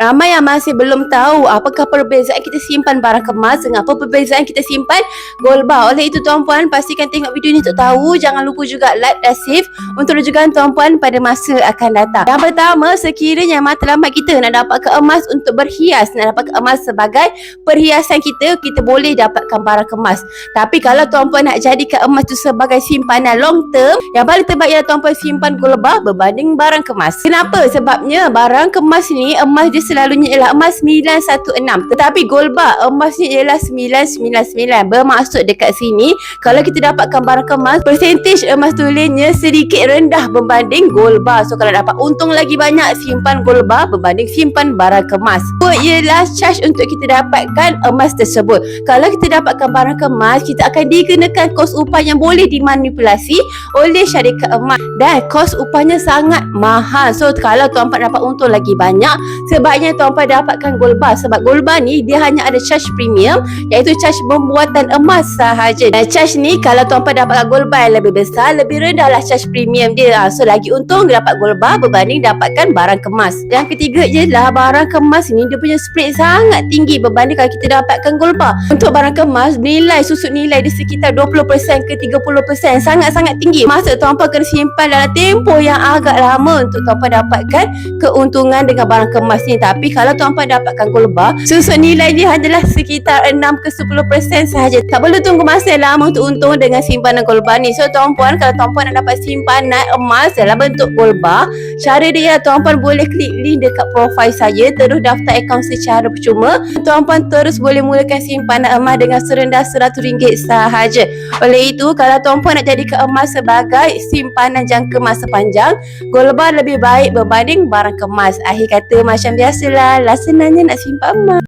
Ramai yang masih belum tahu apakah perbezaan kita simpan barang kemas dengan apa perbezaan kita simpan gold bar. Oleh itu tuan-puan, pastikan tengok video ni untuk tahu. Jangan lupa juga like dan save untuk rujukan tuan-puan pada masa akan datang. Yang pertama, sekiranya matlamat kita nak dapatkan emas untuk berhias, nak dapatkan emas sebagai perhiasan kita, kita boleh dapatkan barang kemas. Tapi kalau tuan-puan nak jadikan emas tu sebagai simpanan long term, yang paling terbaik ialah tuan-puan simpan gold bar berbanding barang kemas. Kenapa? Sebabnya barang kemas ni, emas dia selalunya ialah emas 916. Tetapi gold bar emasnya ialah 999. Bermaksud dekat sini, kalau kita dapatkan barang kemas, persentage emas tulennya sedikit rendah berbanding gold bar. So kalau dapat untung lagi banyak, simpan gold bar berbanding simpan barang kemas. Itu ialah charge untuk kita dapatkan emas tersebut. Kalau kita dapatkan barang kemas, kita akan dikenakan kos upah yang boleh dimanipulasi oleh syarikat emas, dan kos upahnya sangat mahal. So kalau tuan-puan dapat untung lagi banyak, sebaiknya tuan-puan dapatkan gold bar. Sebab gold bar ni dia hanya ada charge premium, iaitu charge pembuatan emas sahaja. Dan charge ni kalau tuan-puan dapatkan gold bar yang lebih besar, lebih rendah lah charge premium dia. So lagi untung dapat gold bar berbanding dapatkan barang kemas. Yang ketiga ialah barang kemas ni dia punya spread sangat tinggi berbanding kalau kita dapatkan gold bar. Untuk barang kemas, nilai susut nilai di sekitar 20% ke 30%, sangat-sangat tinggi. Maksud tuan-puan kena simpan dalam tempoh yang agak lama untuk tuan-puan dapatkan keuntungan dengan barang kemas ni. Tapi kalau tuan-puan dapatkan gold bar, susut nilai dia adalah sekitar 6 ke 10% sahaja. Tak perlu tunggu masa lama untuk untung dengan simpanan gold bar ni. So tuan-puan, kalau tuan-puan nak dapat simpanan emas dalam bentuk gold bar, cara dia tuan-puan boleh klik link dekat profil saya, terus daftar akaun secara percuma. Tuan-puan terus boleh mulakan simpanan emas dengan serendah RM100 sahaja. Oleh itu, kalau tuan-puan nak jadikan emas sebagai simpanan jangka masa panjang, gold bar lebih baik berbanding barang kemas. Akhir kata macam biasalah, lah senangnya nak simpan emas.